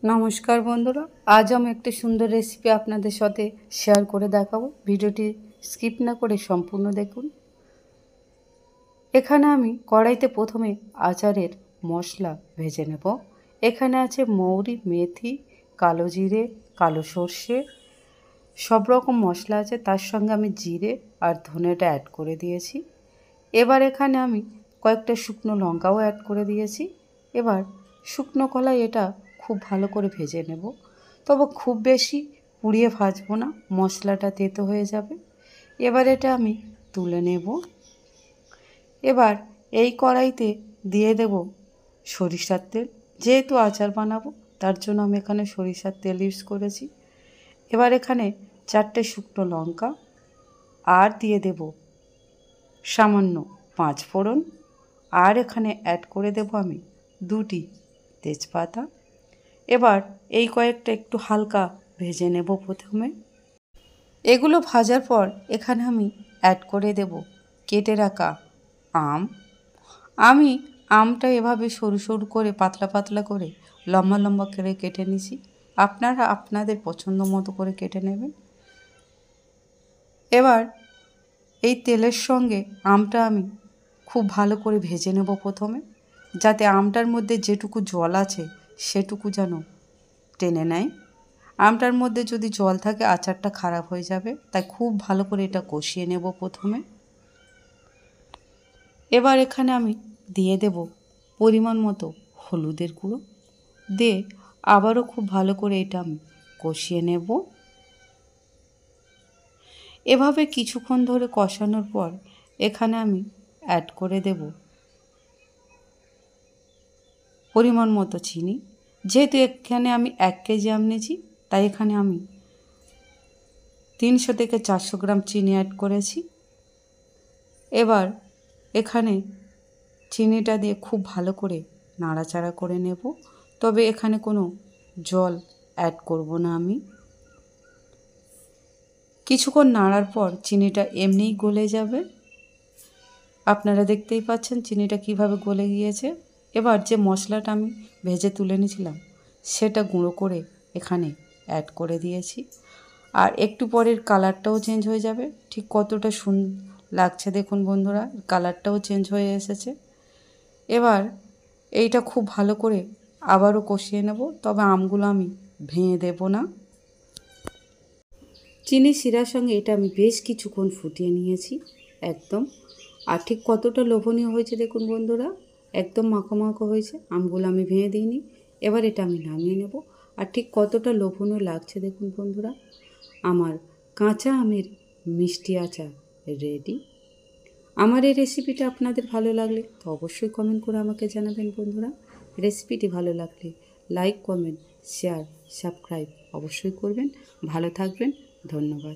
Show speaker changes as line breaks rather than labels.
নমস্কার বন্ধুরা, আজ আমি একটা সুন্দর রেসিপি আপনাদের সাথে শেয়ার করে দেখাবো। ভিডিওটি স্কিপ না করে সম্পূর্ণ দেখুন। এখানে আমি কড়াইতে প্রথমে আচারের মশলা ভেজে নেব। এখানে আছে মৌরি, মেথি, কালো জিরে, কালো সর্ষে, সব রকম মশলা আছে। তার সঙ্গে আমি জিরে আর ধনেটা অ্যাড করে দিয়েছি। এবার এখানে আমি কয়েকটা শুকনো লঙ্কাও অ্যাড করে দিয়েছি। এবার শুকনো কলাই এটা খুব ভালো করে ভেজে নেব, তবে খুব বেশি পুড়িয়ে ভাজবো না, মশলাটা তেতো হয়ে যাবে। এবার এটা আমি তুলে নেব। এবার এই কড়াইতে দিয়ে দেব সরিষার তেল। যেহেতু আচার বানাবো তার জন্য আমি এখানে সরিষার তেল ইউজ করেছি। এবার এখানে 4টে শুকনো লঙ্কা আর দিয়ে দেব সামান্য 5 ফোড়ন, আর এখানে অ্যাড করে দেব আমি 2টি তেজপাতা। এবার এই কয়েকটা একটু হালকা ভেজে নেব প্রথমে। এগুলো ভাজার পর এখানে আমি অ্যাড করে দেব কেটে রাখা আম। আমি আমটা এভাবে সরু সরু করে পাতলা পাতলা করে লম্বা লম্বা করে কেটে নিয়েছি। আপনারা আপনাদের পছন্দ মতো করে কেটে নেবেন। এবার এই তেলের সঙ্গে আমটা আমি খুব ভালো করে ভেজে নেব প্রথমে, যাতে আমটার মধ্যে যেটুকু জল আছে সেটুকু যেন টেনে নেয়। আমটার মধ্যে যদি জল থাকে আচারটা খারাপ হয়ে যাবে, তাই খুব ভালো করে এটা কষিয়ে নেব প্রথমে। এবার এখানে আমি দিয়ে দেব পরিমাণ মতো হলুদের গুঁড়ো, দিয়ে আবারও খুব ভালো করে এটা আমি কষিয়ে নেব। এভাবে কিছুক্ষণ ধরে কষানোর পর এখানে আমি অ্যাড করে দেব পরিমাণ মতো চিনি। যেহেতু এখানে আমি 1 কেজি আম নিয়েছি, তাই এখানে আমি 300 থেকে 400 গ্রাম চিনি অ্যাড করেছি। এবার এখানে চিনিটা দিয়ে খুব ভালো করে নাড়াচাড়া করে নেব, তবে এখানে কোনো জল অ্যাড করব না আমি। কিছুক্ষণ নাড়ার পর চিনিটা এমনিই গলে যাবে। আপনারা দেখতেই পাচ্ছেন চিনিটা কিভাবে গলে গিয়েছে। এবার যে মশলাটা আমি ভেজে তুলে নিয়েছিলাম সেটা গুঁড়ো করে এখানে অ্যাড করে দিয়েছি। আর একটু পরের কালারটাও চেঞ্জ হয়ে যাবে। ঠিক কতটা লাগছে দেখুন বন্ধুরা, কালারটাও চেঞ্জ হয়ে এসেছে। এবার এইটা খুব ভালো করে আবারও কষিয়ে নেব, তবে আমগুলো আমি ভেঙে দেব না। চিনি শিরার সঙ্গে এটা আমি বেশ কিছুক্ষণ ফুটিয়ে নিয়েছি একদম। আর ঠিক কতটা লোভনীয় হয়েছে দেখুন বন্ধুরা, একদম মাখো মাখো হয়েছে। আমগুলো আমি ভেঙে দিইনি। এবার এটা আমি নামিয়ে নেব। আর ঠিক কতটা লোভনীয় লাগছে দেখুন বন্ধুরা, আমার কাঁচা আমের মিষ্টি আচার রেডি। আমার এই রেসিপিটা আপনাদের ভালো লাগলে তো অবশ্যই কমেন্ট করে আমাকে জানাবেন বন্ধুরা। রেসিপিটি ভালো লাগলে লাইক, কমেন্ট, শেয়ার, সাবস্ক্রাইব অবশ্যই করবেন। ভালো থাকবেন, ধন্যবাদ।